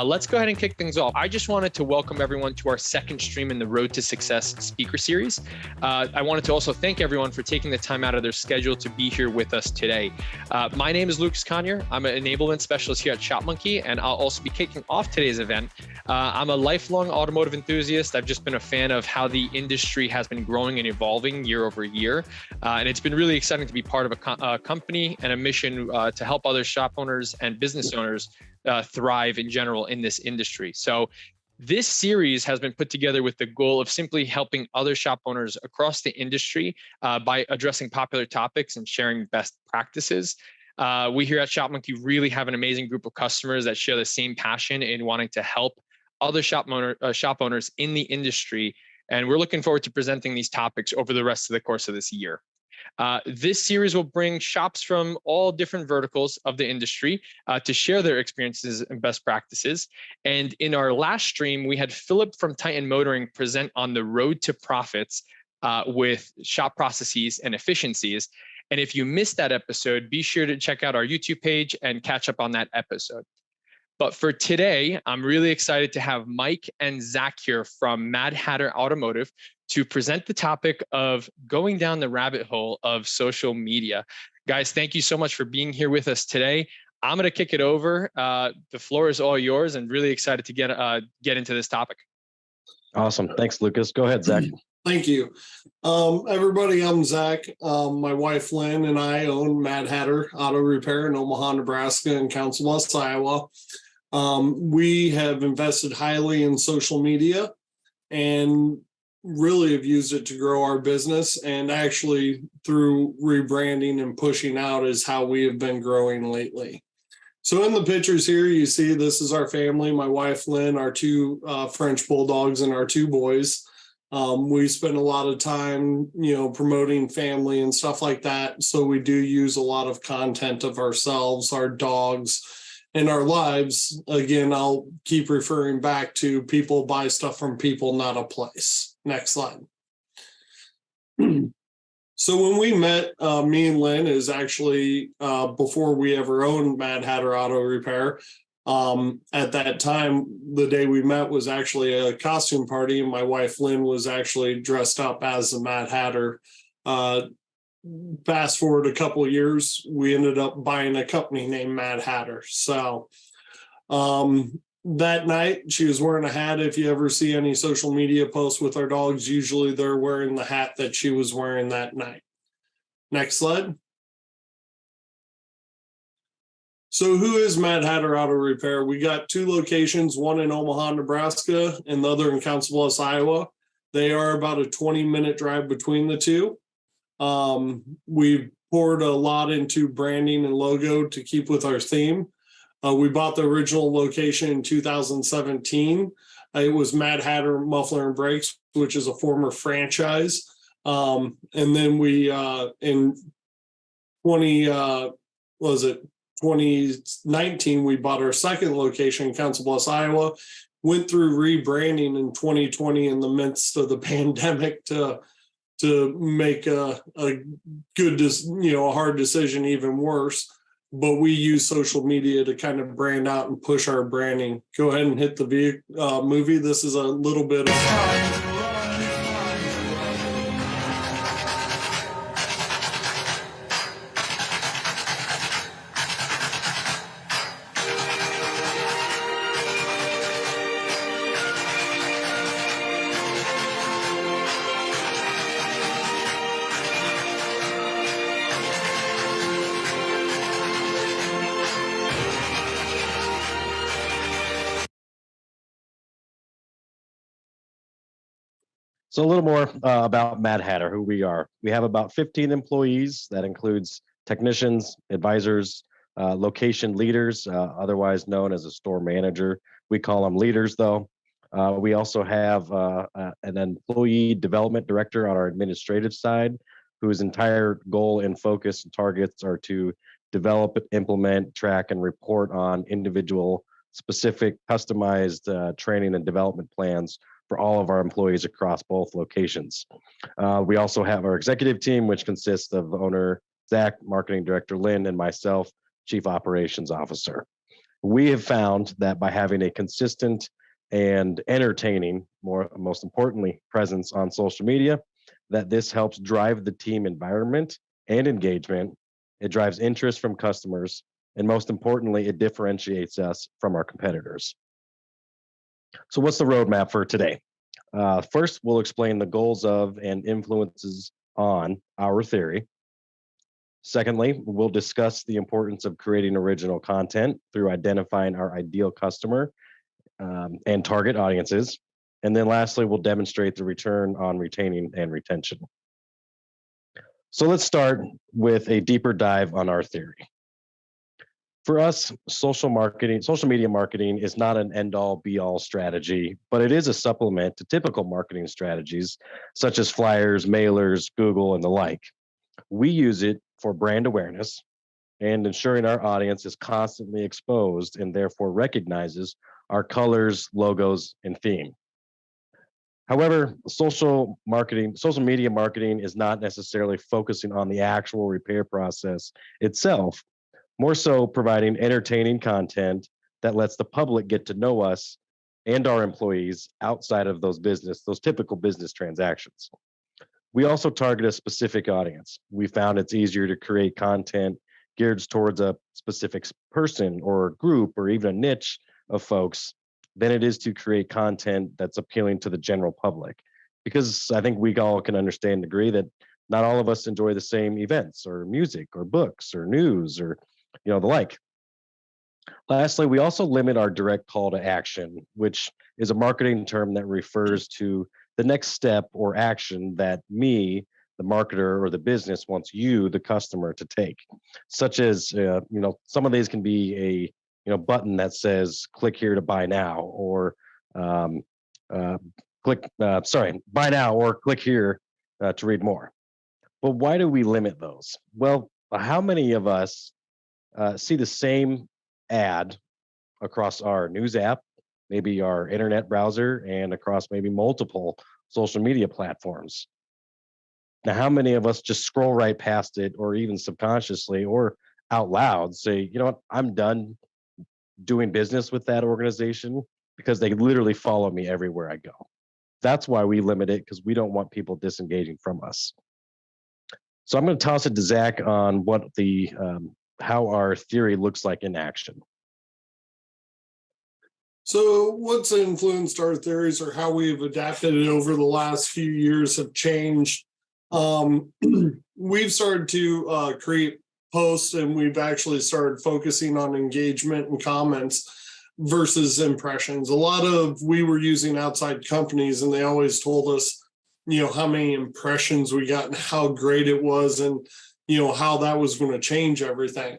Let's go ahead and kick things off. I just wanted to welcome everyone to our second stream in the Road to Success speaker series. I wanted to also thank everyone for taking the time out of their schedule to be here with us today. My name is Lucas Conyer. I'm an enablement specialist here at ShopMonkey, and I'll also be kicking off today's event. I'm a lifelong automotive enthusiast. I've just been a fan of how the industry has been growing and evolving year over year. And it's been really exciting to be part of a company and a mission to help other shop owners and business owners thrive in general in this industry. So this series has been put together with the goal of simply helping other shop owners across the industry by addressing popular topics and sharing best practices. We here at ShopMonkey really have an amazing group of customers that share the same passion in wanting to help other shop owners in the industry. And we're looking forward to presenting these topics over the rest of the course of this year. This series will bring shops from all different verticals of the industry to share their experiences and best practices. And in our last stream, we had Philip from Titan Motoring present on the road to profits with shop processes and efficiencies. And if you missed that episode, be sure to check out our YouTube page and catch up on that episode. But for today, I'm really excited to have Mike and Zach here from Mad Hatter Automotive to present the topic of going down the rabbit hole of social media. Guys, thank you so much for being here with us today. I'm going to kick it over. The floor is all yours, and really excited to get into this topic. Awesome. Thanks, Lucas. Go ahead, Zach. Thank you. Everybody, I'm Zach. My wife, Lynn, and I own Mad Hatter Auto Repair in Omaha, Nebraska and Council Bluffs, Iowa. We have invested highly in social media and really have used it to grow our business, and actually through rebranding and pushing out is how we have been growing lately. So in the pictures here, you see this is our family, my wife, Lynn, our two French bulldogs, and our two boys. We spend a lot of time, promoting family and stuff like that. So we do use a lot of content of ourselves, our dogs, and our lives. Again, I'll keep referring back to people buy stuff from people, not a place. Next slide. So when we met, me and Lynn is actually before we ever owned Mad Hatter Auto Repair. At that time, the day we met was actually a costume party, and my wife Lynn was actually dressed up as the Mad Hatter. Fast forward a couple of years, we ended up buying a company named Mad Hatter. So that night, she was wearing a hat. If you ever see any social media posts with our dogs, usually they're wearing the hat that she was wearing that night. Next slide. So who is Mad Hatter Auto Repair? We got two locations, one in Omaha, Nebraska, and the other in Council Bluffs, Iowa. They are about a 20-minute drive between the two. We've poured a lot into branding and logo to keep with our theme. We bought the original location in 2017. It was Mad Hatter Muffler and Brakes, which is a former franchise. And then we, in 2019, we bought our second location in Council Bluffs, Iowa, went through rebranding in 2020 in the midst of the pandemic to make a good, a hard decision even worse. But we use social media to kind of brand out and push our branding. Go ahead and hit the movie. This is a little bit of... So a little more about Mad Hatter, who we are. We have about 15 employees. That includes technicians, advisors, location leaders, otherwise known as a store manager. We call them leaders, though. We also have an employee development director on our administrative side, whose entire goal and focus and targets are to develop, implement, track, and report on individual specific customized training and development plans for all of our employees across both locations. We also have our executive team, which consists of owner Zach, marketing director Lynn, and myself, chief operations officer. We have found that by having a consistent and entertaining, most importantly, presence on social media, that this helps drive the team environment and engagement. It drives interest from customers, and most importantly, it differentiates us from our competitors. So what's the roadmap for today? First, we'll explain the goals of and influences on our theory. Secondly, we'll discuss the importance of creating original content through identifying our ideal customer and target audiences. And then lastly, we'll demonstrate the return on retaining and retention. So let's start with a deeper dive on our theory. For us, social media marketing is not an end-all be-all strategy, but it is a supplement to typical marketing strategies such as flyers, mailers, Google, and the like. We use it for brand awareness and ensuring our audience is constantly exposed and therefore recognizes our colors, logos, and theme. However, social media marketing is not necessarily focusing on the actual repair process itself, more so providing entertaining content that lets the public get to know us and our employees outside of those typical business transactions. We also target a specific audience. We found it's easier to create content geared towards a specific person or group or even a niche of folks than it is to create content that's appealing to the general public. Because I think we all can understand and agree that not all of us enjoy the same events or music or books or news or the like. Lastly, we also limit our direct call to action, which is a marketing term that refers to the next step or action that me, the marketer or the business wants you, the customer, to take. Buy now, or buy now or click here to read more. But why do we limit those? Well, how many of us see the same ad across our news app, maybe our internet browser, and across maybe multiple social media platforms? Now, how many of us just scroll right past it, or even subconsciously or out loud say, you know what, I'm done doing business with that organization because they literally follow me everywhere I go? That's why we limit it, because we don't want people disengaging from us. So I'm going to toss it to Zach on how our theory looks like in action. So what's influenced our theories, or how we've adapted it over the last few years, have changed. We've started to create posts, and we've actually started focusing on engagement and comments versus impressions. We were using outside companies, and they always told us, how many impressions we got and how great it was, and how that was going to change everything.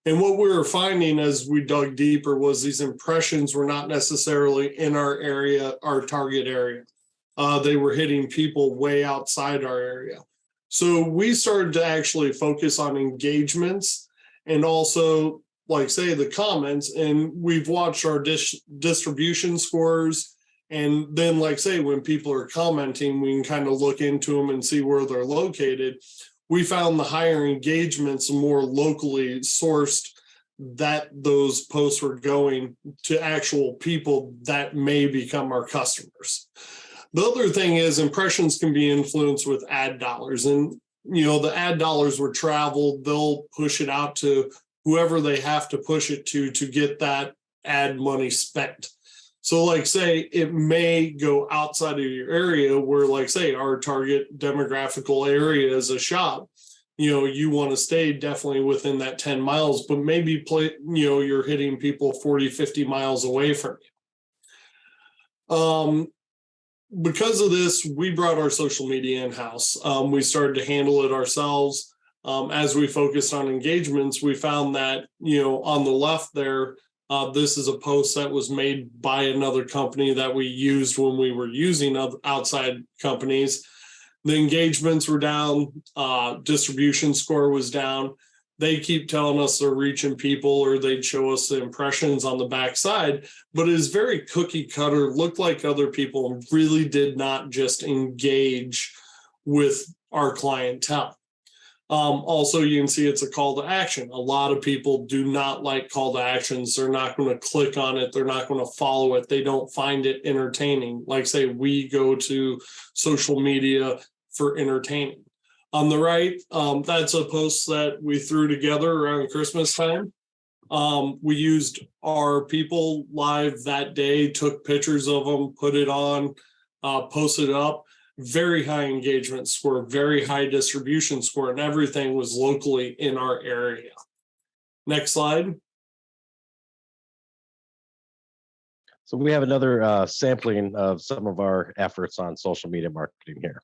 And what we were finding as we dug deeper was these impressions were not necessarily in our area, our target area. They were hitting people way outside our area. So we started to actually focus on engagements and also, the comments. And we've watched our distribution scores. And then, when people are commenting, we can kind of look into them and see where they're located. We found the higher engagements, more locally sourced, that those posts were going to actual people that may become our customers. The other thing is impressions can be influenced with ad dollars, and the ad dollars were traveled. They'll push it out to whoever they have to push it to get that ad money spent. So it may go outside of your area where, our target demographical area is a shop. You want to stay definitely within that 10 miles, but maybe you're hitting people 40, 50 miles away from you. Because of this, we brought our social media in-house. We started to handle it ourselves. As we focused on engagements, we found that, on the left there, this is a post that was made by another company that we used when we were using outside companies. The engagements were down, distribution score was down. They keep telling us they're reaching people, or they'd show us the impressions on the backside, but it is very cookie cutter, looked like other people, and really did not just engage with our clientele. Also, you can see it's a call to action. A lot of people do not like call to actions. They're not going to click on it. They're not going to follow it. They don't find it entertaining. Like say, we go to social media for entertaining. On the right, that's a post that we threw together around Christmas time. We used our people live that day, took pictures of them, put it on, posted it up. Very high engagement score, very high distribution score, and everything was locally in our area. Next slide. So we have another sampling of some of our efforts on social media marketing here.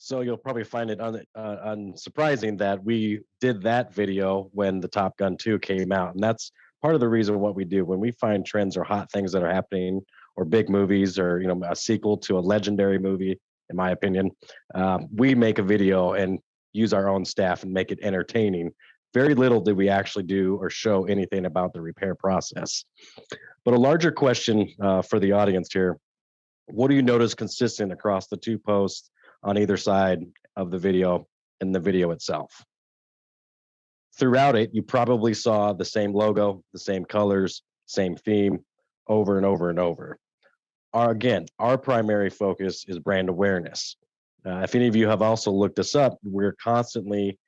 So you'll probably find it unsurprising that we did that video when the Top Gun 2 came out. And that's part of the reason what we do. When we find trends or hot things that are happening or big movies or, a sequel to a legendary movie, in my opinion, we make a video and use our own staff and make it entertaining. Very little did we actually do or show anything about the repair process. But a larger question for the audience here, what do you notice consistent across the two posts on either side of the video and the video itself? Throughout it, you probably saw the same logo, the same colors, same theme over and over and over. Our primary focus is brand awareness. If any of you have also looked us up, we're constantly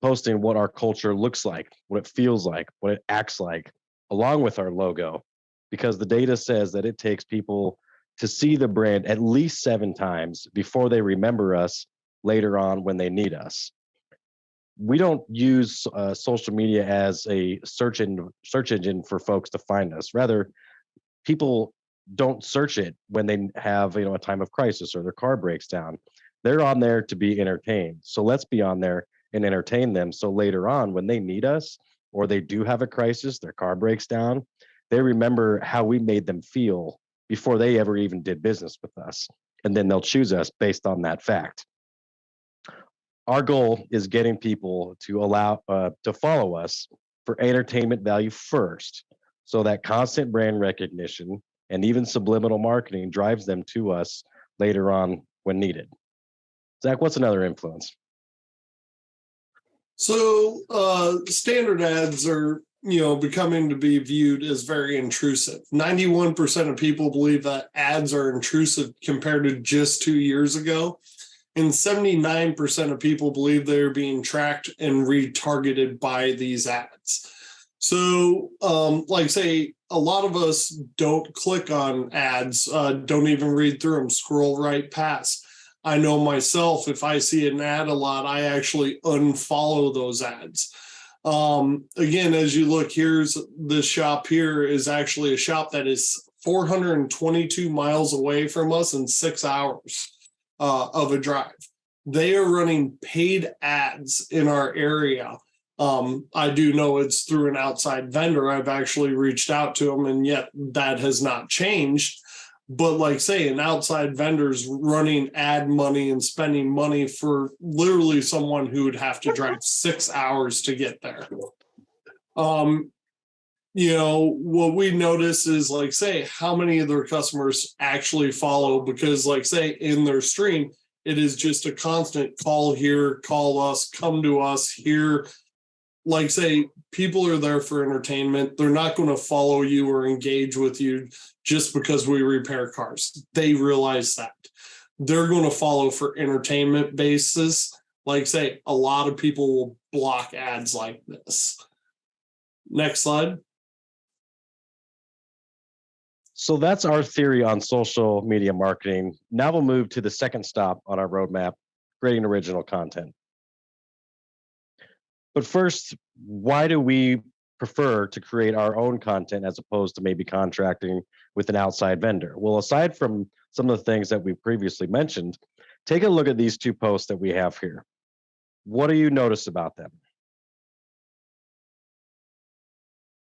posting what our culture looks like, what it feels like, what it acts like, along with our logo, because the data says that it takes people to see the brand at least 7 times before they remember us later on when they need us. We don't use social media as a search engine for folks to find us. Rather, people don't search it when they have a time of crisis or their car breaks down. They're on there to be entertained. So let's be on there and entertain them. So later on, when they need us or they do have a crisis, their car breaks down, they remember how we made them feel before they ever even did business with us. And then they'll choose us based on that fact. Our goal is getting people to follow us for entertainment value first, so that constant brand recognition and even subliminal marketing drives them to us later on when needed. Zach, what's another influence? So standard ads are becoming to be viewed as very intrusive. 91% of people believe that ads are intrusive compared to just 2 years ago. And 79% of people believe they're being tracked and retargeted by these ads. So, say, a lot of us don't click on ads, don't even read through them, scroll right past. I know myself, if I see an ad a lot, I actually unfollow those ads. Again, as you look, here's this shop here is actually a shop that is 422 miles away from us in 6 hours of a drive. They are running paid ads in our area. I do know it's through an outside vendor. I've actually reached out to them, and yet that has not changed. But an outside vendor's running ad money and spending money for literally someone who would have to drive 6 hours to get there. What we notice is how many of their customers actually follow, because in their stream, it is just a constant call here, call us, come to us here. People are there for entertainment. They're not going to follow you or engage with you just because we repair cars. They realize that. They're going to follow for entertainment basis. A lot of people will block ads like this. Next slide. So that's our theory on social media marketing. Now we'll move to the second stop on our roadmap, creating original content. But first, why do we prefer to create our own content as opposed to maybe contracting with an outside vendor? Well, aside from some of the things that we previously mentioned, take a look at these two posts that we have here. What do you notice about them?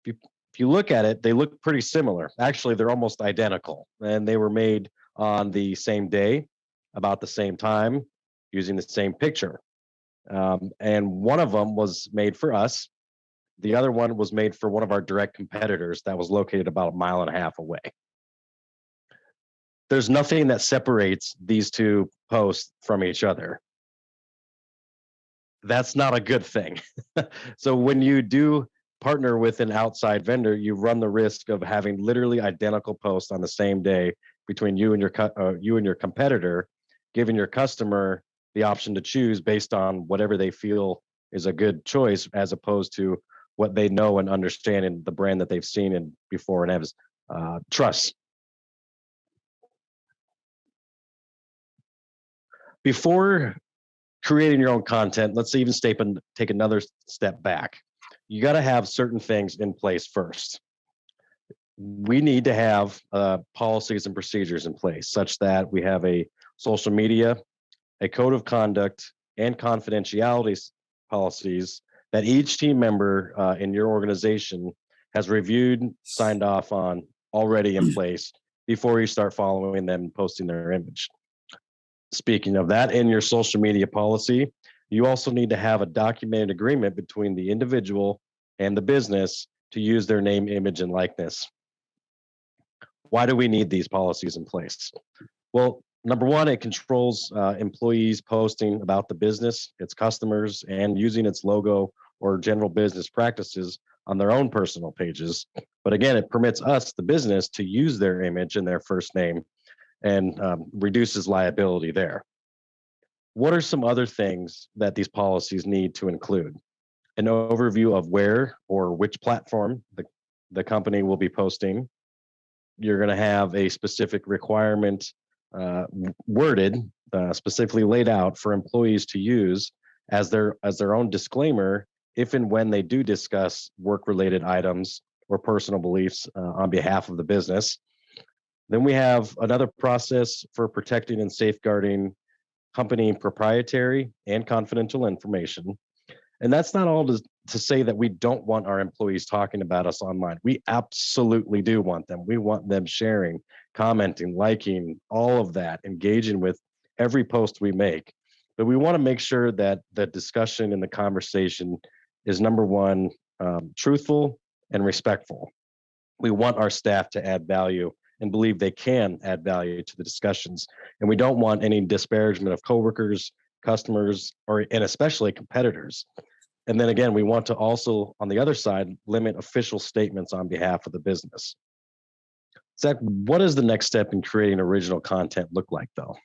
If you look at it, they look pretty similar. Actually, they're almost identical, and they were made on the same day, about the same time, using the same picture. And one of them was made for us. The other one was made for one of our direct competitors that was located about 1.5 miles away. There's nothing that separates these two posts from each other. That's not a good thing. So when you do partner with an outside vendor, you run the risk of having literally identical posts on the same day between you and your competitor, giving your customer the option to choose based on whatever they feel is a good choice, as opposed to what they know and understand in the brand that they've seen in before and have trust. Before creating your own content, let's even take another step back. You got to have certain things in place first. We need to have policies and procedures in place such that we have a social media, a code of conduct, and confidentiality policies that each team member in your organization has reviewed, signed off on, already in place before you start following them and posting their image. Speaking of that, in your social media policy, you also need to have a documented agreement between the individual and the business to use their name, image, and likeness. Why do we need these policies in place? Well, number one, it controls employees posting about the business, its customers, and using its logo or general business practices on their own personal pages. But again, it permits us, the business, to use their image and their first name, and reduces liability there. What are some other things that these policies need to include? An overview of where or which platform the company will be posting. You're going to have a specific requirement worded, specifically laid out for employees to use as their own disclaimer if and when they do discuss work-related items or personal beliefs on behalf of the business. Then we have another process for protecting and safeguarding company proprietary and confidential information. And that's not all to say that we don't want our employees talking about us online. We absolutely do want them. We want them sharing, commenting, liking, all of that, engaging with every post we make. But we want to make sure that the discussion and the conversation is, number one, truthful and respectful. We want our staff to add value and believe they can add value to the discussions. And we don't want any disparagement of coworkers, customers, and especially competitors. And then again, we want to also, on the other side, limit official statements on behalf of the business. Zach, what does the next step in creating original content look like, though?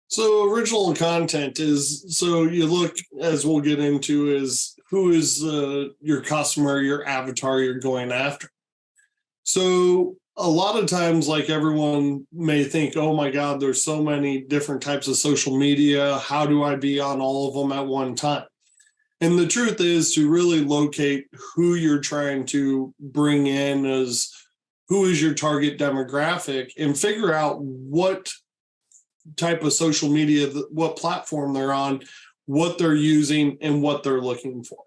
So original content is, so you look, as we'll get into, is who is your customer, your avatar you're going after. So a lot of times, like, everyone may think, oh my God, there's so many different types of social media. How do I be on all of them at one time? And the truth is to really locate who you're trying to bring in as who is your target demographic and figure out what type of social media, what platform they're on, what they're using, and what they're looking for.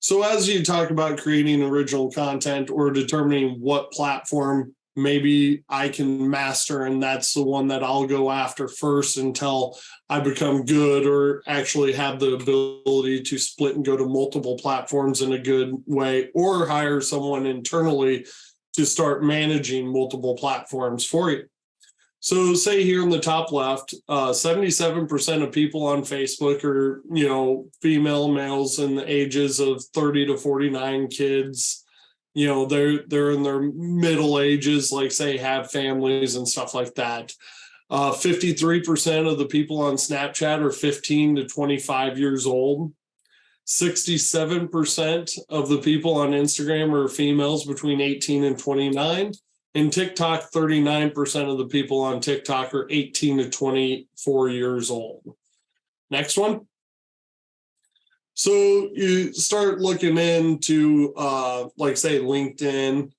So as you talk about creating original content or determining what platform maybe I can master, and that's the one that I'll go after first until I become good or actually have the ability to split and go to multiple platforms in a good way, or hire someone internally to start managing multiple platforms for you. So say here in the top left, 77% of people on Facebook are, female males in the ages of 30 to 49, kids. They're in their middle ages, like, say, have families and stuff like that. 53% of the people on Snapchat are 15 to 25 years old. 67% of the people on Instagram are females between 18 and 29. In TikTok, 39% of the people on TikTok are 18 to 24 years old. Next one. So you start looking into, like say, LinkedIn.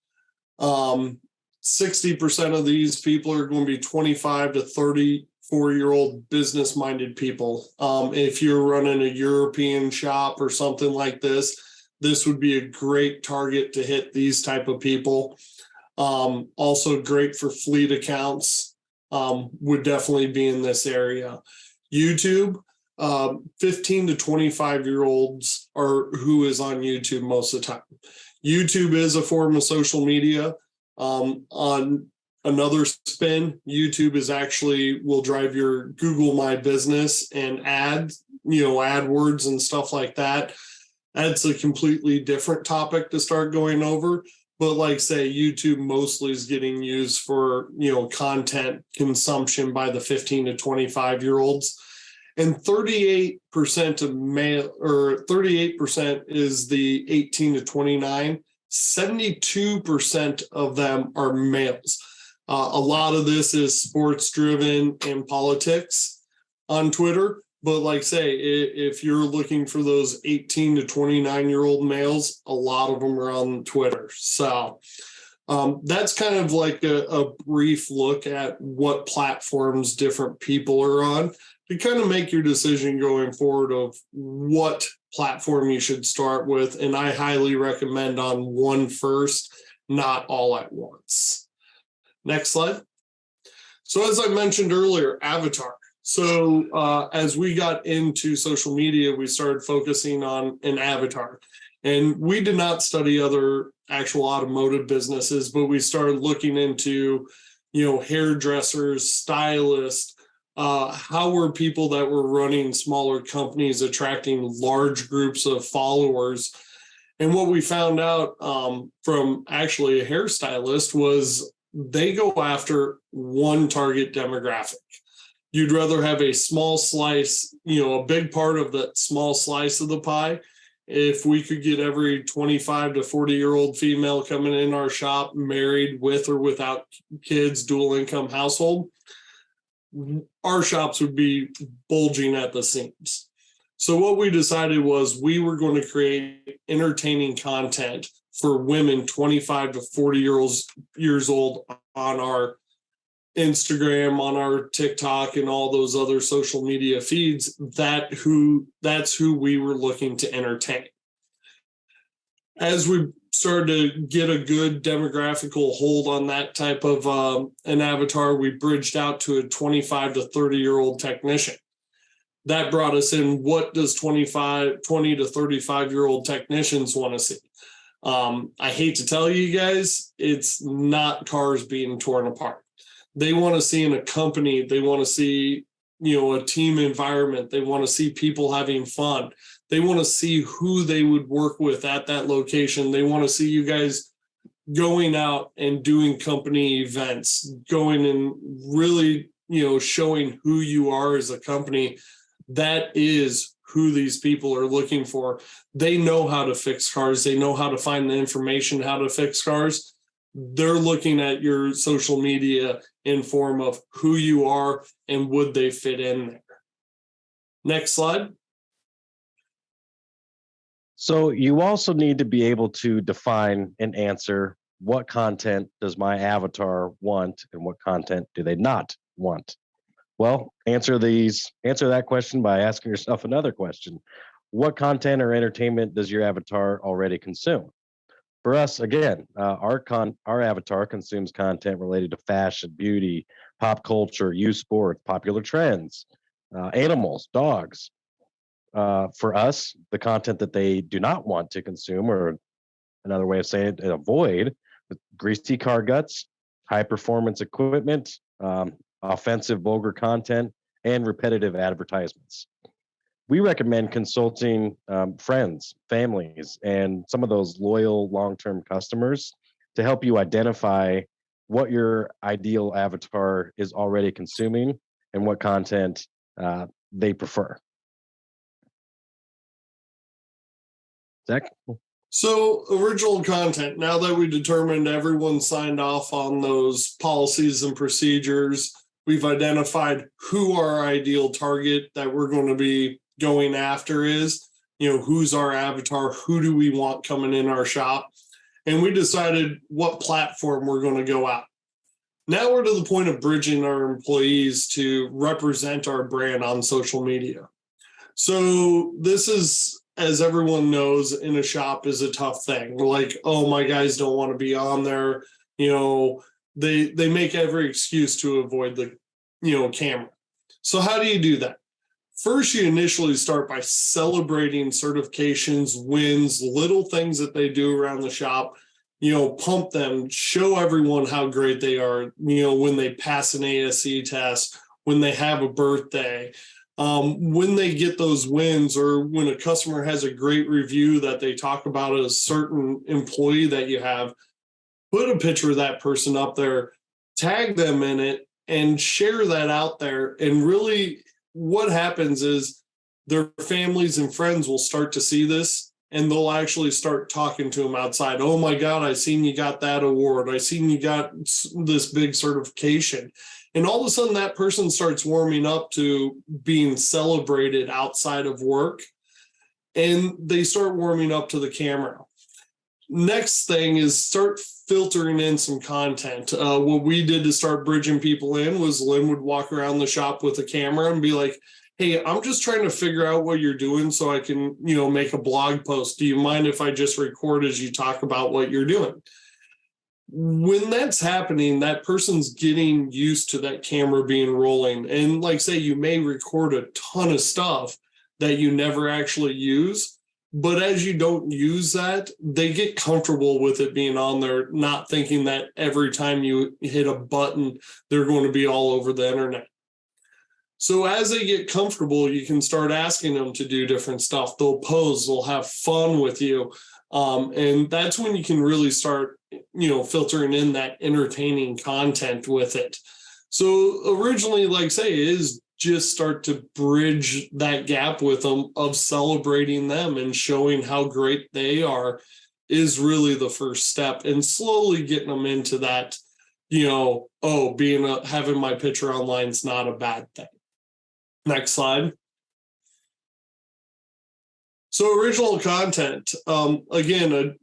60% of these people are going to be 25 to 34-year-old business-minded people. If you're running a European shop or something like this, this would be a great target to hit these type of people. Also great for fleet accounts, would definitely be in this area. YouTube, 15 to 25-year-olds are who is on YouTube most of the time. YouTube is a form of social media. On another spin, YouTube is actually will drive your Google My Business and ads, AdWords and stuff like that. That's a completely different topic to start going over. But like say, YouTube mostly is getting used for, content consumption by the 15 to 25-year-olds. And 38% of male, or 38% is the 18 to 29. 72% of them are males. A lot of this is sports driven and politics on Twitter. But like say, if you're looking for those 18 to 29-year-old males, a lot of them are on Twitter. So that's kind of like a brief look at what platforms different people are on to kind of make your decision going forward of what platform you should start with. And I highly recommend on one first, not all at once. Next slide. So as I mentioned earlier, avatar. So as we got into social media, we started focusing on an avatar. And we did not study other actual automotive businesses, but we started looking into, hairdressers, stylists. How were people that were running smaller companies attracting large groups of followers? And what we found out from actually a hairstylist was they go after one target demographic. You'd rather have a small slice, a big part of that small slice of the pie. If we could get every 25 to 40-year-old female coming in our shop, married with or without kids, dual income household, our shops would be bulging at the seams. So what we decided was we were going to create entertaining content for women 25 to 40 years old on our Instagram, on our TikTok, and all those other social media feeds. That's who we were looking to entertain. As we started to get a good demographical hold on that type of an avatar, we bridged out to a 25 to 30-year-old technician. That brought us in, what does 20 to 35-year-old technicians want to see? I hate to tell you guys, it's not cars being torn apart. They want to see in a company, they want to see, a team environment. They want to see people having fun. They want to see who they would work with at that location. They want to see you guys going out and doing company events, going and really, showing who you are as a company. That is who these people are looking for. They know how to fix cars. They know how to find the information, how to fix cars. They're looking at your social media in form of who you are and would they fit in there. Next slide. So you also need to be able to define and answer what content does my avatar want and what content do they not want. Well, answer that question by asking yourself another question. What content or entertainment does your avatar already consume? For us, again, our avatar consumes content related to fashion, beauty, pop culture, youth sports, popular trends, animals, dogs. For us, the content that they do not want to consume, or another way of saying it, avoid, greasy car guts, high performance equipment, offensive, vulgar content, and repetitive advertisements. We recommend consulting friends, families, and some of those loyal long-term customers to help you identify what your ideal avatar is already consuming and what content they prefer. Zach? So original content, now that we determined everyone signed off on those policies and procedures, we've identified who our ideal target that we're going to be going after is, who's our avatar, who do we want coming in our shop? And we decided what platform we're going to go out. Now we're to the point of bridging our employees to represent our brand on social media. So this is, as everyone knows, in a shop is a tough thing. We're like, oh, my guys don't want to be on there. They make every excuse to avoid the, camera. So how do you do that? First, you initially start by celebrating certifications, wins, little things that they do around the shop. Pump them, show everyone how great they are, when they pass an ASE test, when they have a birthday, when they get those wins, or when a customer has a great review that they talk about a certain employee that you have, put a picture of that person up there, tag them in it, and share that out there. And really what happens is their families and friends will start to see this, and they'll actually start talking to them outside. Oh my God, I seen you got that award. I seen you got this big certification. And all of a sudden that person starts warming up to being celebrated outside of work, and they start warming up to the camera. Next thing is start filtering in some content. What we did to start bridging people in was Lynn would walk around the shop with a camera and be like, hey, I'm just trying to figure out what you're doing so I can, make a blog post. Do you mind if I just record as you talk about what you're doing? When that's happening, that person's getting used to that camera being rolling. And like say, you may record a ton of stuff that you never actually use. But as you don't use that, they get comfortable with it being on there, not thinking that every time you hit a button, they're going to be all over the internet. So as they get comfortable, you can start asking them to do different stuff. They'll pose, they'll have fun with you. And that's when you can really start, filtering in that entertaining content with it. So originally, like say, it is just start to bridge that gap with them of celebrating them and showing how great they are is really the first step, and slowly getting them into that, having my picture online is not a bad thing. Next slide. So original content, again,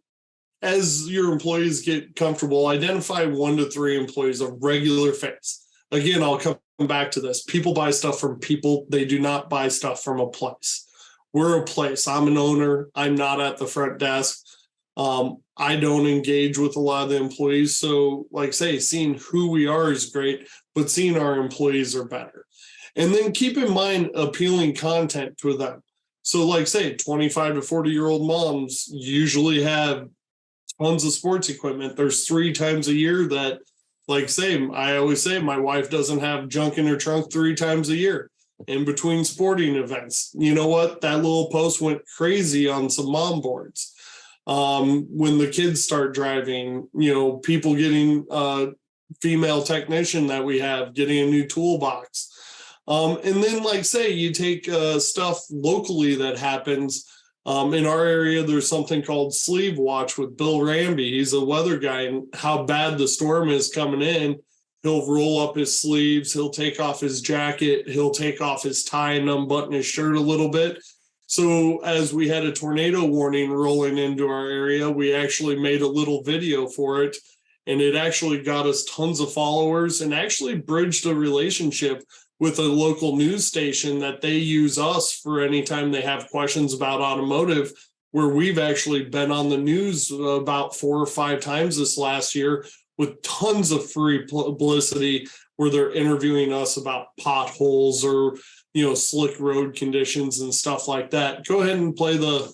as your employees get comfortable, identify 1 to 3 employees of regular face. Again, I'll come back to this. People buy stuff from people. They do not buy stuff from a place. We're a place. I'm an owner. I'm not at the front desk. I don't engage with a lot of the employees. So like say, seeing who we are is great, but seeing our employees are better. And then keep in mind appealing content to them. So like say 25 to 40-year-old moms usually have tons of sports equipment. There's 3 times a year that, like say, I always say my wife doesn't have junk in her trunk 3 times a year in between sporting events. You know what? That little post went crazy on some mom boards. When the kids start driving, people getting female technician that we have getting a new toolbox. And then like say you take stuff locally that happens. In our area, there's something called Sleeve Watch with Bill Ramby. He's a weather guy, and how bad the storm is coming in, he'll roll up his sleeves, he'll take off his jacket, he'll take off his tie and unbutton his shirt a little bit. So as we had a tornado warning rolling into our area, we actually made a little video for it, and it actually got us tons of followers and actually bridged a relationship with a local news station that they use us for any time they have questions about automotive, where we've actually been on the news about 4 or 5 times this last year with tons of free publicity where they're interviewing us about potholes or, slick road conditions and stuff like that. Go ahead and play the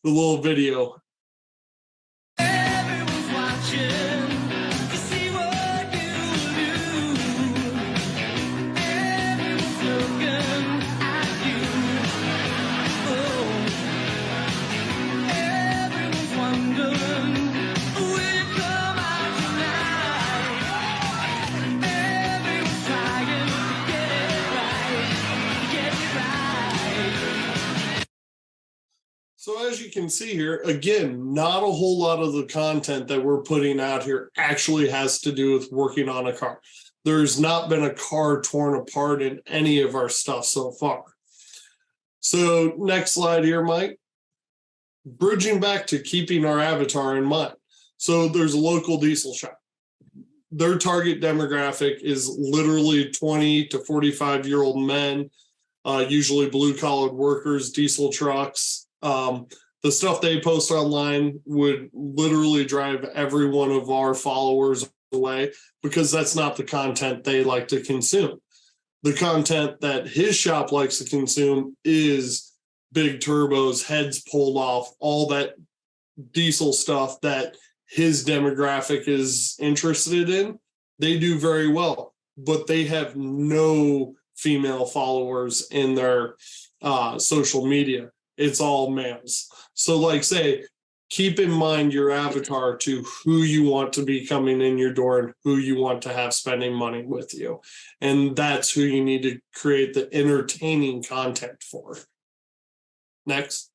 little video. Everyone's watching to see what you do. Everyone's looking at you. Oh, everyone's wondering, will you come out tonight? Everyone's trying to get it right, get it right. So as you can see here, again, not a whole lot of the content that we're putting out here actually has to do with working on a car. There's not been a car torn apart in any of our stuff so far. So next slide here, Mike. Bridging back to keeping our avatar in mind. So there's a local diesel shop. Their target demographic is literally 20 to 45-year-old men, usually blue-collar workers, diesel trucks. The stuff they post online would literally drive every one of our followers away because that's not the content they like to consume. The content that his shop likes to consume is big turbos, heads pulled off, all that diesel stuff that his demographic is interested in. They do very well, but they have no female followers in their social media. It's all males. So like say, keep in mind your avatar to who you want to be coming in your door and who you want to have spending money with you. And that's who you need to create the entertaining content for. Next.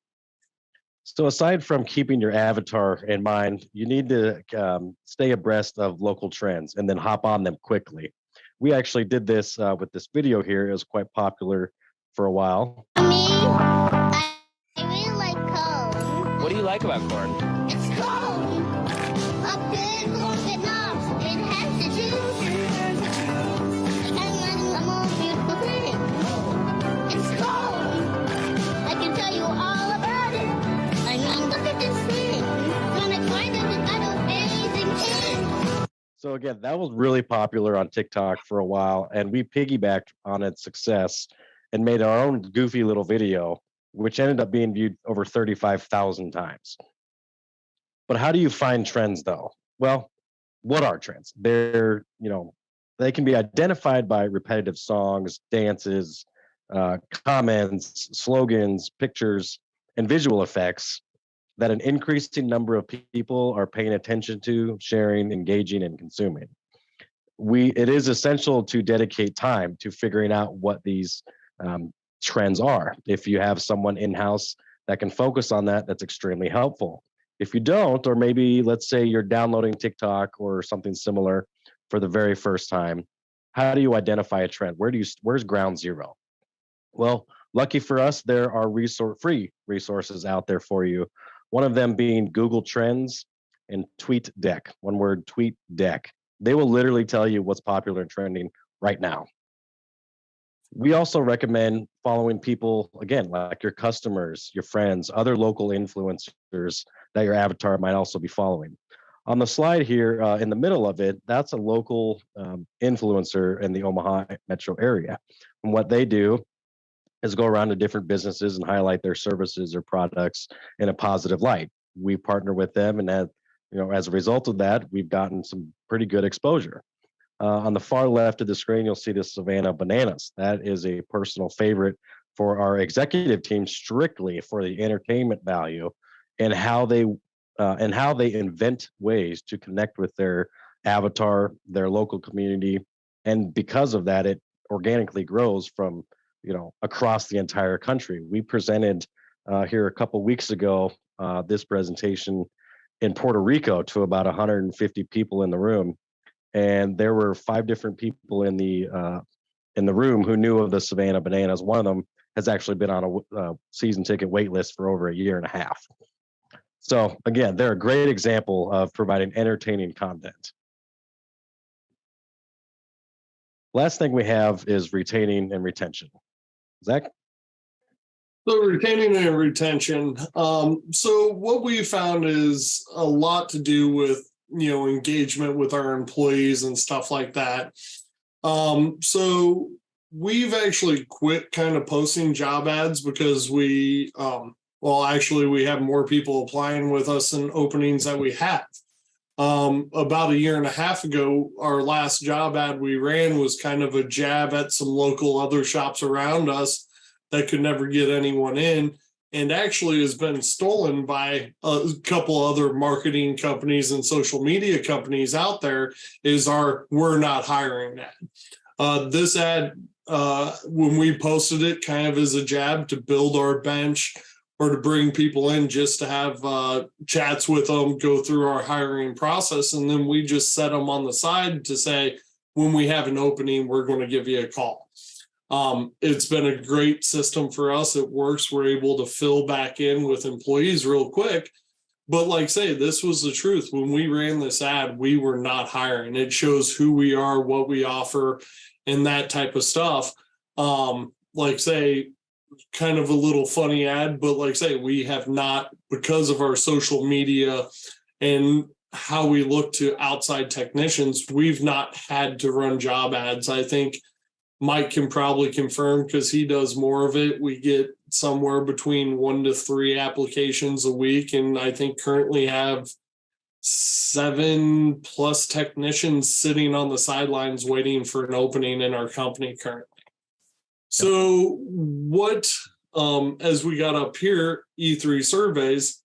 So aside from keeping your avatar in mind, you need to stay abreast of local trends and then hop on them quickly. We actually did this with this video here. It was quite popular for a while. I really like corn. What do you like about corn? It's corn. A big long enough. It has to juice. And a more beautiful thing. It's corn. I can tell you all about it. I mean, look at this thing. When I find it, it's got amazing thing. So again, that was really popular on TikTok for a while, and we piggybacked on its success and made our own goofy little video, which ended up being viewed over 35,000 times. But how do you find trends though? Well, what are trends? They're, they can be identified by repetitive songs, dances, comments, slogans, pictures, and visual effects that an increasing number of people are paying attention to, sharing, engaging, and consuming. It is essential to dedicate time to figuring out what these trends are. If you have someone in-house that can focus on that, that's extremely helpful. If you don't, or maybe let's say you're downloading TikTok or something similar for the very first time, how do you identify a trend? Where's ground zero? Well, lucky for us, there are free resources out there for you. One of them being Google Trends and TweetDeck. One word, TweetDeck. They will literally tell you what's popular and trending right now. We also recommend following people, again, like your customers, your friends, other local influencers that your avatar might also be following. On the slide here, in the middle of it, that's a local influencer in the Omaha metro area. And what they do is go around to different businesses and highlight their services or products in a positive light. We partner with them, and as a result of that, we've gotten some pretty good exposure. On the far left of the screen, you'll see the Savannah Bananas. That is a personal favorite for our executive team, strictly for the entertainment value and how they invent ways to connect with their avatar, their local community, and because of that, it organically grows from across the entire country. We presented here a couple weeks ago this presentation in Puerto Rico to about 150 people in the room. And there were 5 different people in the room who knew of the Savannah Bananas. One of them has actually been on a season ticket wait list for over a year and a half. So again, they're a great example of providing entertaining content. Last thing we have is retaining and retention. Zach? So retaining and retention. So what we found is a lot to do with engagement with our employees and stuff like that. So we've actually quit kind of posting job ads because we have more people applying with us than openings that we have. About a year and a half ago, our last job ad we ran was kind of a jab at some local other shops around us that could never get anyone in, and actually has been stolen by a couple other marketing companies and social media companies out there, is our "we're not hiring" ad. This ad, when we posted it, kind of as a jab to build our bench or to bring people in just to have chats with them, go through our hiring process. And then we just set them on the side to say, when we have an opening, we're going to give you a call. It's been a great system for us. It works. We're able to fill back in with employees real quick. But like I say, this was the truth. When we ran this ad, we were not hiring. It shows who we are, what we offer, and that type of stuff. Like say, kind of a little funny ad, but like say, we have not, because of our social media and how we look to outside technicians, we've not had to run job ads. I think Mike can probably confirm because he does more of it. We get somewhere between 1 to 3 applications a week, and I think currently have 7+ technicians sitting on the sidelines waiting for an opening in our company currently. So what, as we got up here, E3 surveys,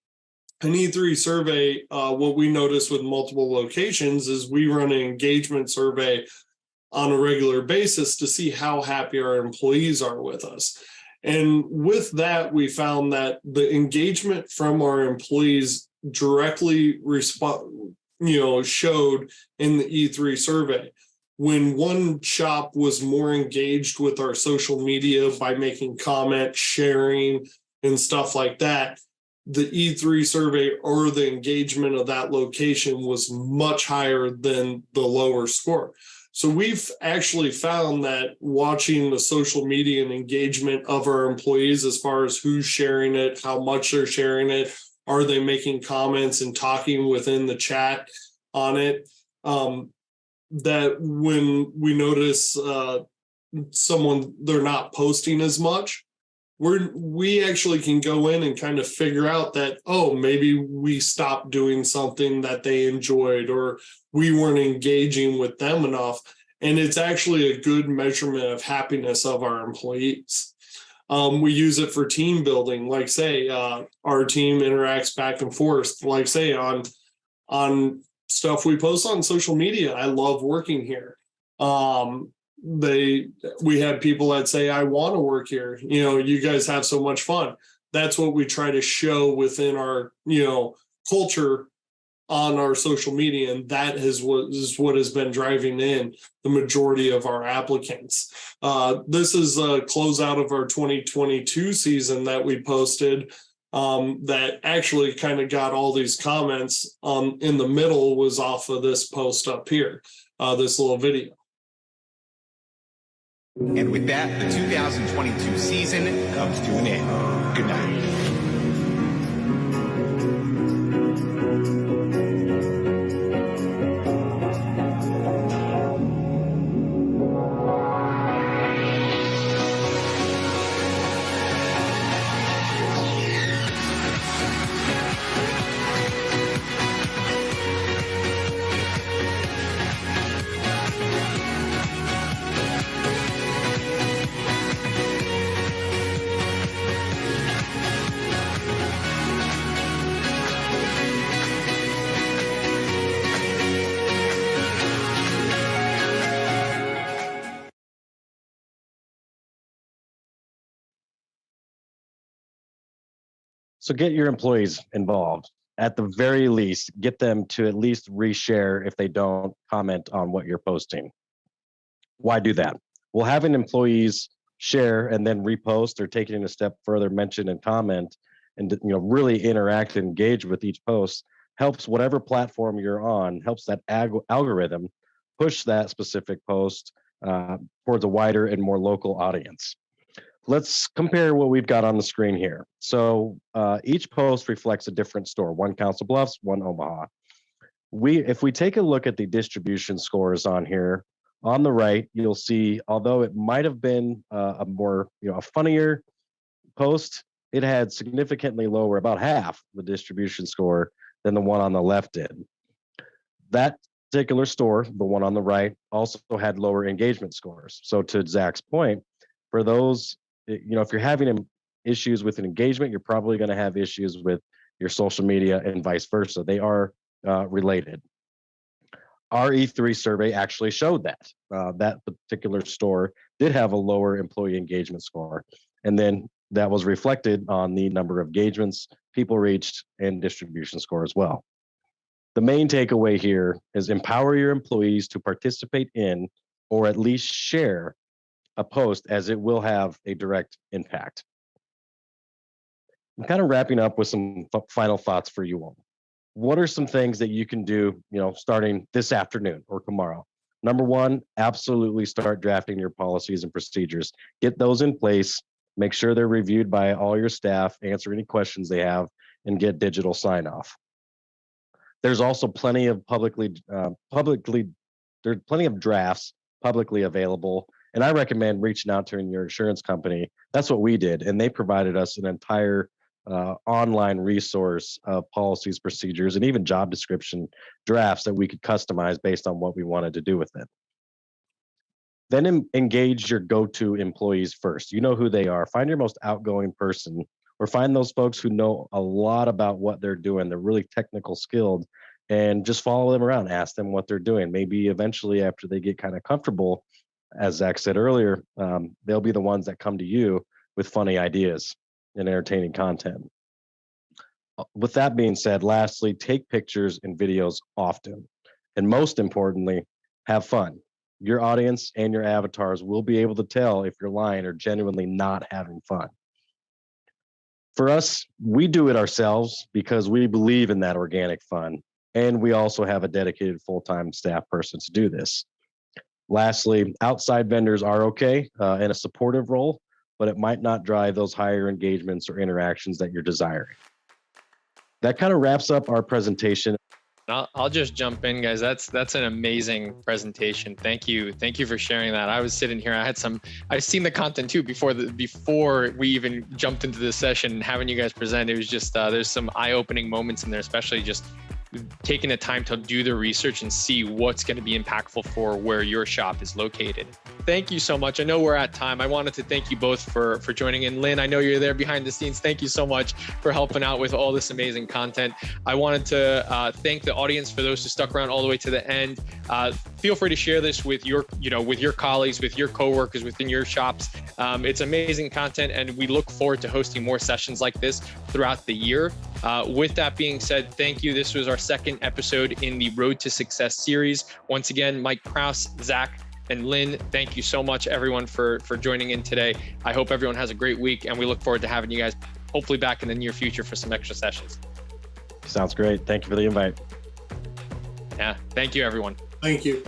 an E3 survey, what we notice with multiple locations is we run an engagement survey on a regular basis to see how happy our employees are with us. And with that, we found that the engagement from our employees directly showed in the E3 survey. When one shop was more engaged with our social media by making comments, sharing, and stuff like that, the E3 survey or the engagement of that location was much higher than the lower score. So we've actually found that watching the social media and engagement of our employees as far as who's sharing it, how much they're sharing it, are they making comments and talking within the chat on it, that when we notice someone, they're not posting as much, we actually can go in and kind of figure out that, oh, maybe we stopped doing something that they enjoyed, or we weren't engaging with them enough. And it's actually a good measurement of happiness of our employees. We use it for team building. Like say, our team interacts back and forth, like say on stuff we post on social media. I love working here. We had people that say, I want to work here. You guys have so much fun. That's what we try to show within our, culture on our social media. And that is what has been driving in the majority of our applicants. This is a closeout of our 2022 season that we posted, that actually kind of got all these comments. In the middle was off of this post up here, this little video. And with that, the 2022 season comes to an end. Good night. So get your employees involved. At the very least, get them to at least reshare if they don't comment on what you're posting. Why do that? Well, having employees share and then repost, or taking it a step further, mention and comment, and really interact and engage with each post helps whatever platform you're on, helps that algorithm push that specific post towards a wider and more local audience. Let's compare what we've got on the screen here. So each post reflects a different store, one Council Bluffs, one Omaha. If we take a look at the distribution scores on here, on the right, you'll see, although it might have been a more, a funnier post, it had significantly lower, about half the distribution score than the one on the left did. That particular store, the one on the right, also had lower engagement scores. So to Zach's point, for those, if you're having issues with an engagement, you're probably going to have issues with your social media and vice versa. They are related. Our E3 survey actually showed that that particular store did have a lower employee engagement score. And then that was reflected on the number of engagements, people reached, and distribution score as well. The main takeaway here is empower your employees to participate in or at least share a post, as it will have a direct impact. I'm kind of wrapping up with some final thoughts for you all. What are some things that you can do, starting this afternoon or tomorrow? Number one, absolutely start drafting your policies and procedures. Get those in place. Make sure they're reviewed by all your staff, answer any questions they have, and get digital sign off. There's also plenty of there's plenty of drafts publicly available. And I recommend reaching out to your insurance company. That's what we did. And they provided us an entire online resource of policies, procedures, and even job description drafts that we could customize based on what we wanted to do with it. Then engage your go-to employees first. You know who they are. Find your most outgoing person, or find those folks who know a lot about what they're doing. They're really technical skilled, and just follow them around. Ask them what they're doing. Maybe eventually, after they get kind of comfortable, as Zach said earlier, they'll be the ones that come to you with funny ideas and entertaining content. With that being said, lastly, take pictures and videos often. And most importantly, have fun. Your audience and your avatars will be able to tell if you're lying or genuinely not having fun. For us, we do it ourselves because we believe in that organic fun. And we also have a dedicated full-time staff person to do this. Lastly, outside vendors are okay in a supportive role, but it might not drive those higher engagements or interactions that you're desiring. That kind of wraps up our presentation. I'll just jump in, guys. That's an amazing presentation. Thank you for sharing that. I was sitting here. I've seen the content too before we even jumped into this session. And having you guys present, it was just there's some eye-opening moments in there, especially just taking the time to do the research and see what's going to be impactful for where your shop is located. Thank you so much. I know we're at time. I wanted to thank you both for joining in. Lynn, I know you're there behind the scenes. Thank you so much for helping out with all this amazing content. I wanted to thank the audience for those who stuck around all the way to the end. Feel free to share this with your colleagues, with your coworkers, within your shops. It's amazing content, and we look forward to hosting more sessions like this throughout the year. With that being said, thank you. This was our second episode in the Road to Success series. Once again, Mike Kraus, Zach, and Lynn, thank you so much, everyone, for joining in today. I hope everyone has a great week, and we look forward to having you guys hopefully back in the near future for some extra sessions. Sounds great. Thank you for the invite. Yeah, thank you, everyone. Thank you.